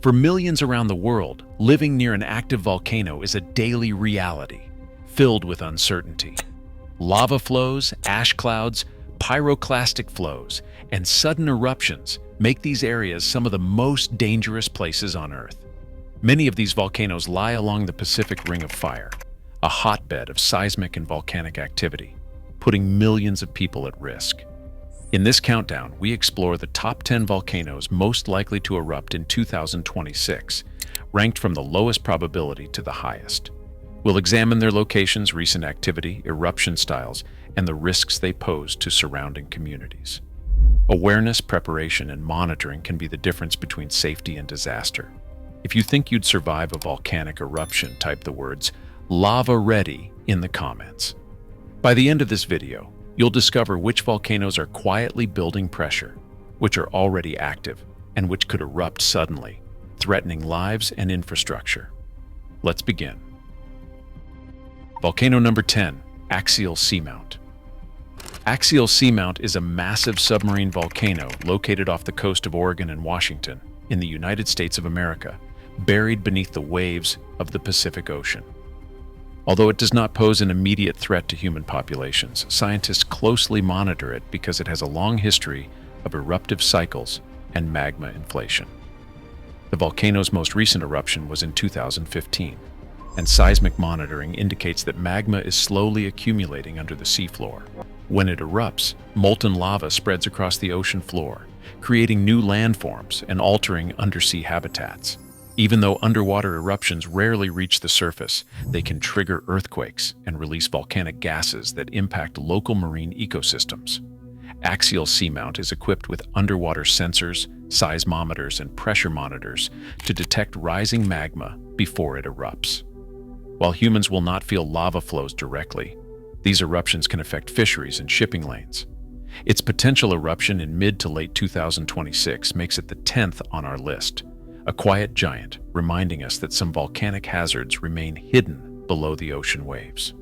For millions around the world, living near an active volcano is a daily reality, filled with uncertainty. Lava flows, ash clouds, pyroclastic flows, and sudden eruptions make these areas some of the most dangerous places on Earth. Many of these volcanoes lie along the Pacific Ring of Fire, a hotbed of seismic and volcanic activity, putting millions of people at risk. In this countdown, we explore the top 10 volcanoes most likely to erupt in 2026, ranked from the lowest probability to the highest. We'll examine their locations, recent activity, eruption styles, and the risks they pose to surrounding communities. Awareness, preparation, and monitoring can be the difference between safety and disaster. If you think you'd survive a volcanic eruption, type the words "lava ready" in the comments. By the end of this video, you'll discover which volcanoes are quietly building pressure, which are already active, and which could erupt suddenly, threatening lives and infrastructure. Let's begin. Volcano number 10, Axial Seamount. Axial Seamount is a massive submarine volcano located off the coast of Oregon and Washington in the United States of America, buried beneath the waves of the Pacific Ocean. Although it does not pose an immediate threat to human populations, scientists closely monitor it because it has a long history of eruptive cycles and magma inflation. The volcano's most recent eruption was in 2015, and seismic monitoring indicates that magma is slowly accumulating under the seafloor. When it erupts, molten lava spreads across the ocean floor, creating new landforms and altering undersea habitats. Even though underwater eruptions rarely reach the surface, they can trigger earthquakes and release volcanic gases that impact local marine ecosystems. Axial Seamount is equipped with underwater sensors, seismometers, and pressure monitors to detect rising magma before it erupts. While humans will not feel lava flows directly, these eruptions can affect fisheries and shipping lanes. Its potential eruption in mid to late 2026 makes it the 10th on our list. A quiet giant, reminding us that some volcanic hazards remain hidden below the ocean waves.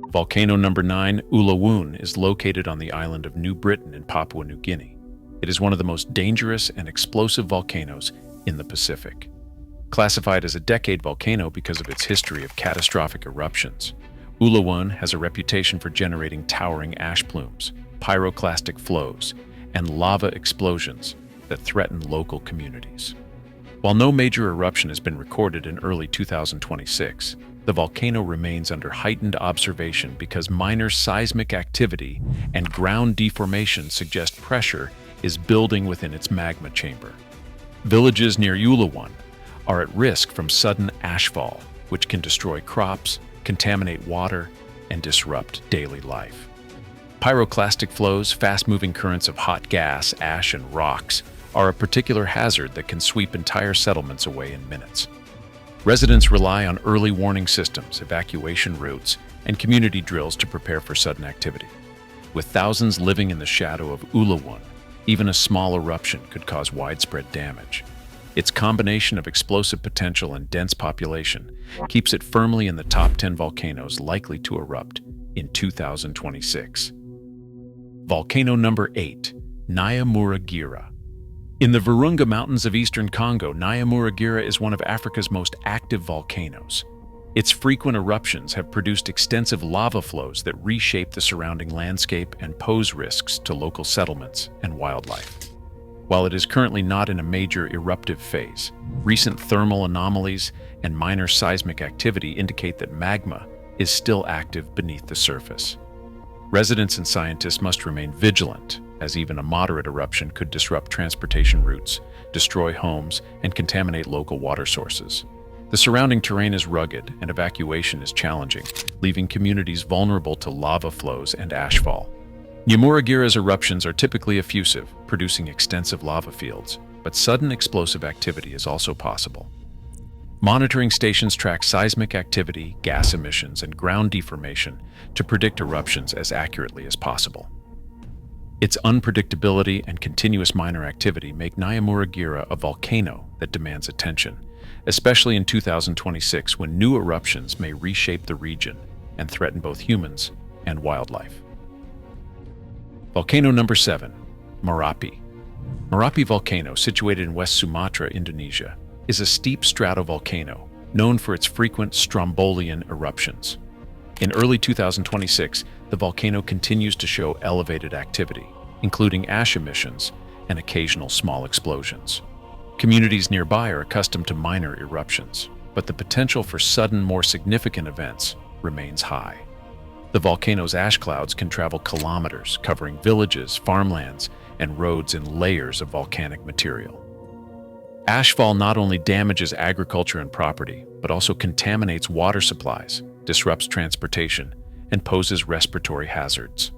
Volcano number 9, Ulawun, is located on the island of New Britain in Papua New Guinea. It is one of the most dangerous and explosive volcanoes in the Pacific. Classified as a decade volcano because of its history of catastrophic eruptions, Ulawun has a reputation for generating towering ash plumes, pyroclastic flows, and lava explosions that threaten local communities. While no major eruption has been recorded in early 2026, the volcano remains under heightened observation because minor seismic activity and ground deformation suggest pressure is building within its magma chamber. Villages near Ulawun are at risk from sudden ashfall, which can destroy crops, contaminate water, and disrupt daily life. Pyroclastic flows, fast-moving currents of hot gas, ash, and rocks, are a particular hazard that can sweep entire settlements away in minutes. Residents rely on early warning systems, evacuation routes, and community drills to prepare for sudden activity. With thousands living in the shadow of Ulawun, even a small eruption could cause widespread damage. Its combination of explosive potential and dense population keeps it firmly in the top 10 volcanoes likely to erupt in 2026. Volcano number 8, Nyamuragira. In the Virunga Mountains of eastern Congo, Nyamuragira is one of Africa's most active volcanoes. Its frequent eruptions have produced extensive lava flows that reshape the surrounding landscape and pose risks to local settlements and wildlife. While it is currently not in a major eruptive phase, recent thermal anomalies and minor seismic activity indicate that magma is still active beneath the surface. Residents and scientists must remain vigilant, as even a moderate eruption could disrupt transportation routes, destroy homes, and contaminate local water sources. The surrounding terrain is rugged and evacuation is challenging, leaving communities vulnerable to lava flows and ashfall. Nyamuragira's eruptions are typically effusive, producing extensive lava fields, but sudden explosive activity is also possible. Monitoring stations track seismic activity, gas emissions, and ground deformation to predict eruptions as accurately as possible. Its unpredictability and continuous minor activity make Nyamuragira a volcano that demands attention, especially in 2026 when new eruptions may reshape the region and threaten both humans and wildlife. Volcano number 7, Marapi. Marapi Volcano, situated in West Sumatra, Indonesia, is a steep stratovolcano known for its frequent strombolian eruptions. In early 2026, the volcano continues to show elevated activity, including ash emissions and occasional small explosions. Communities nearby are accustomed to minor eruptions, but the potential for sudden, more significant events remains high. The volcano's ash clouds can travel kilometers, covering villages, farmlands, and roads in layers of volcanic material. Ashfall not only damages agriculture and property, but also contaminates water supplies, disrupts transportation, and poses respiratory hazards.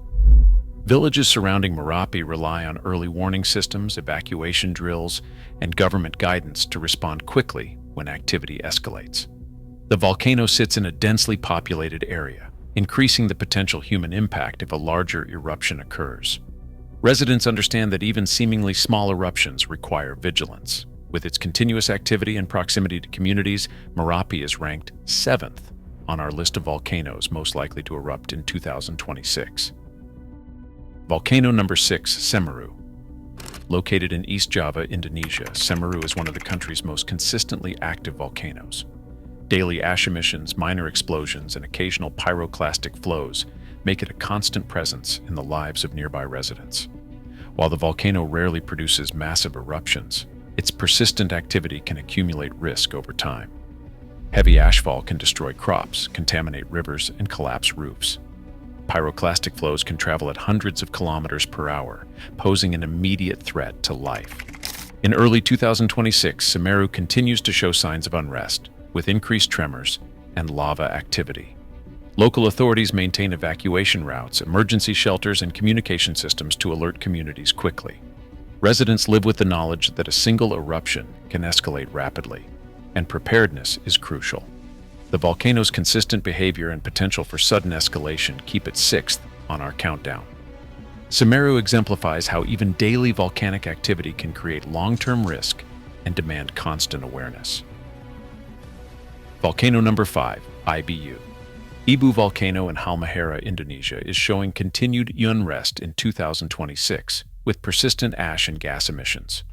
Villages surrounding Marapi rely on early warning systems, evacuation drills, and government guidance to respond quickly when activity escalates. The volcano sits in a densely populated area, increasing the potential human impact if a larger eruption occurs. Residents understand that even seemingly small eruptions require vigilance. With its continuous activity and proximity to communities, Marapi is ranked 7th on our list of volcanoes most likely to erupt in 2026. Volcano number 6, Semeru. Located in East Java, Indonesia, Semeru is one of the country's most consistently active volcanoes. Daily ash emissions, minor explosions, and occasional pyroclastic flows make it a constant presence in the lives of nearby residents. While the volcano rarely produces massive eruptions, its persistent activity can accumulate risk over time. Heavy ashfall can destroy crops, contaminate rivers, and collapse roofs. Pyroclastic flows can travel at hundreds of kilometers per hour, posing an immediate threat to life. In early 2026, Semeru continues to show signs of unrest, with increased tremors and lava activity. Local authorities maintain evacuation routes, emergency shelters, and communication systems to alert communities quickly. Residents live with the knowledge that a single eruption can escalate rapidly, and preparedness is crucial. The volcano's consistent behavior and potential for sudden escalation keep it 6th on our countdown. Semeru exemplifies how even daily volcanic activity can create long-term risk and demand constant awareness. Volcano number 5, Ibu. Ibu Volcano in Halmahera, Indonesia, is showing continued unrest in 2026, with persistent ash and gas emissions.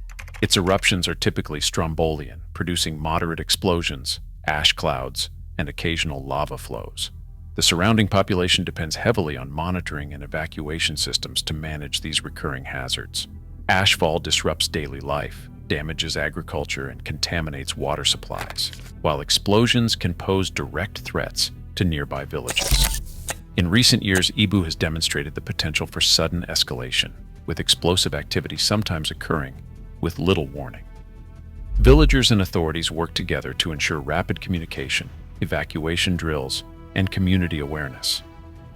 Its eruptions are typically strombolian, producing moderate explosions, ash clouds, and occasional lava flows. The surrounding population depends heavily on monitoring and evacuation systems to manage these recurring hazards. Ashfall disrupts daily life, damages agriculture, and contaminates water supplies, while explosions can pose direct threats to nearby villages. In recent years, Ibu has demonstrated the potential for sudden escalation, with explosive activity sometimes occurring with little warning. Villagers and authorities work together to ensure rapid communication, evacuation drills, and community awareness.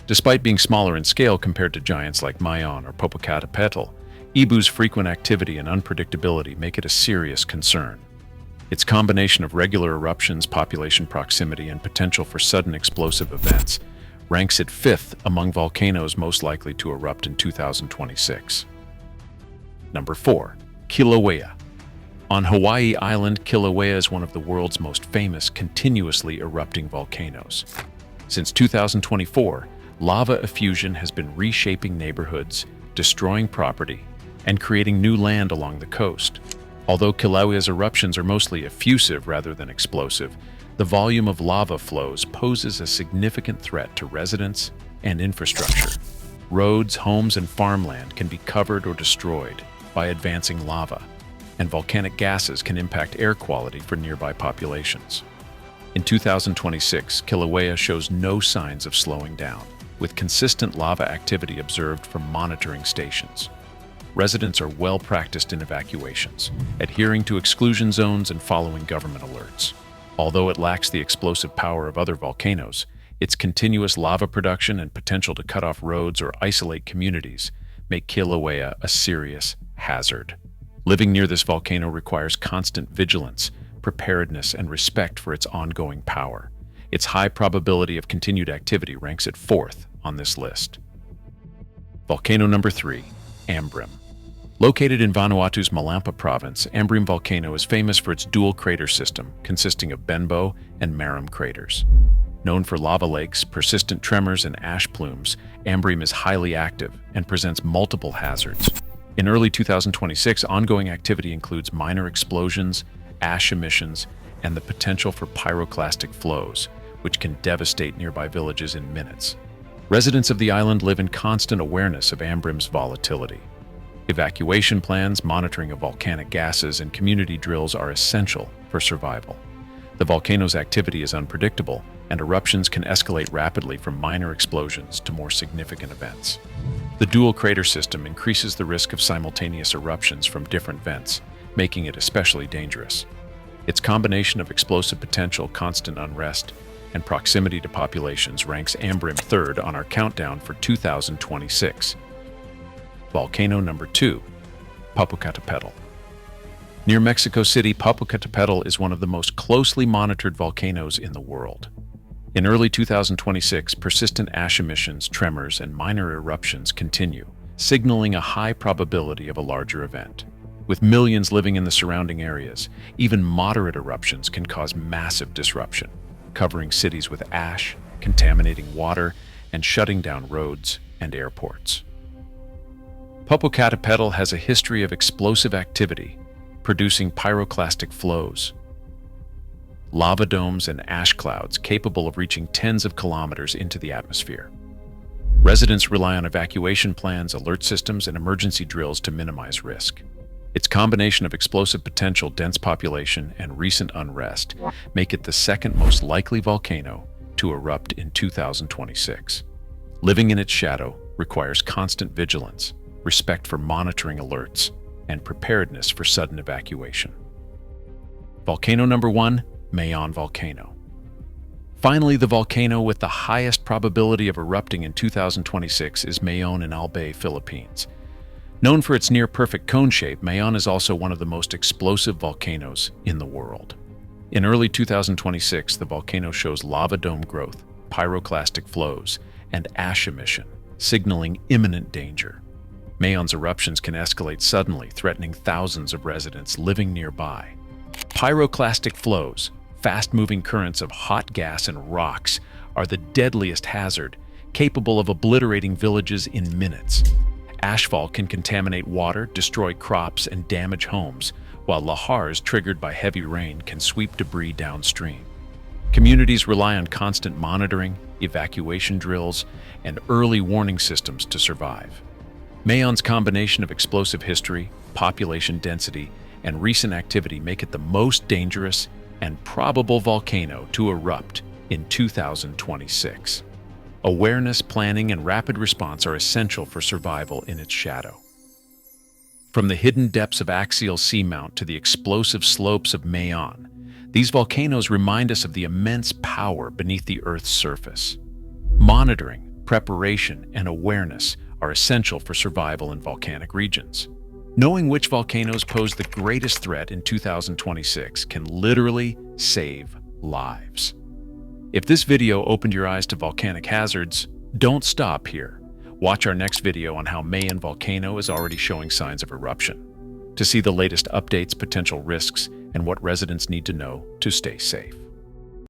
Despite being smaller in scale compared to giants like Mayon or Popocatépetl, Ibu's frequent activity and unpredictability make it a serious concern. Its combination of regular eruptions, population proximity, and potential for sudden explosive events ranks it 5th among volcanoes most likely to erupt in 2026. Number 4, Kilauea. On Hawaii Island, Kilauea is one of the world's most famous continuously erupting volcanoes. Since 2024, lava effusion has been reshaping neighborhoods, destroying property, and creating new land along the coast. Although Kilauea's eruptions are mostly effusive rather than explosive, the volume of lava flows poses a significant threat to residents and infrastructure. Roads, homes, and farmland can be covered or destroyed by advancing lava, and volcanic gases can impact air quality for nearby populations. In 2026, Kilauea shows no signs of slowing down, with consistent lava activity observed from monitoring stations. Residents are well practiced in evacuations, adhering to exclusion zones and following government alerts. Although it lacks the explosive power of other volcanoes, its continuous lava production and potential to cut off roads or isolate communities make Kilauea a serious hazard. Living near this volcano requires constant vigilance, preparedness, and respect for its ongoing power. Its high probability of continued activity ranks it 4th on this list. Volcano number 3, Ambrym. Located in Vanuatu's Malampa province, Ambrym Volcano is famous for its dual crater system, consisting of Benbow and Marum craters. Known for lava lakes, persistent tremors, and ash plumes, Ambrym is highly active and presents multiple hazards. In early 2026, ongoing activity includes minor explosions, ash emissions, and the potential for pyroclastic flows, which can devastate nearby villages in minutes. Residents of the island live in constant awareness of Ambrym's volatility. Evacuation plans, monitoring of volcanic gases, and community drills are essential for survival. The volcano's activity is unpredictable, and eruptions can escalate rapidly from minor explosions to more significant events. The dual crater system increases the risk of simultaneous eruptions from different vents, making it especially dangerous. Its combination of explosive potential, constant unrest, and proximity to populations ranks Ambrym third on our countdown for 2026. Volcano number 2, Popocatépetl. Near Mexico City, Popocatépetl is one of the most closely monitored volcanoes in the world. In early 2026, persistent ash emissions, tremors, and minor eruptions continue, signaling a high probability of a larger event. With millions living in the surrounding areas, even moderate eruptions can cause massive disruption, covering cities with ash, contaminating water, and shutting down roads and airports. Popocatépetl has a history of explosive activity, producing pyroclastic flows, lava domes, and ash clouds capable of reaching tens of kilometers into the atmosphere. Residents rely on evacuation plans, alert systems, and emergency drills to minimize risk. Its combination of explosive potential, dense population, and recent unrest make it the second most likely volcano to erupt in 2026. Living in its shadow requires constant vigilance, respect for monitoring alerts, and preparedness for sudden evacuation. Volcano number 1, Mayon Volcano. Finally, the volcano with the highest probability of erupting in 2026 is Mayon in Albay, Philippines. Known for its near-perfect cone shape, Mayon is also one of the most explosive volcanoes in the world. In early 2026, the volcano shows lava dome growth, pyroclastic flows, and ash emission, signaling imminent danger. Mayon's eruptions can escalate suddenly, threatening thousands of residents living nearby. Pyroclastic flows, fast-moving currents of hot gas and rocks, are the deadliest hazard, capable of obliterating villages in minutes. Ashfall can contaminate water, destroy crops, and damage homes, while lahars triggered by heavy rain can sweep debris downstream. Communities rely on constant monitoring, evacuation drills, and early warning systems to survive. Mayon's combination of explosive history, population density, and recent activity make it the most dangerous and probable volcano to erupt in 2026. Awareness, planning, and rapid response are essential for survival in its shadow. From the hidden depths of Axial Seamount to the explosive slopes of Mayon, these volcanoes remind us of the immense power beneath the Earth's surface. Monitoring, preparation, and awareness are essential for survival in volcanic regions. Knowing which volcanoes pose the greatest threat in 2026 can literally save lives. If this video opened your eyes to volcanic hazards, don't stop here. Watch our next video on how Mayon Volcano is already showing signs of eruption, to see the latest updates, potential risks, and what residents need to know to stay safe.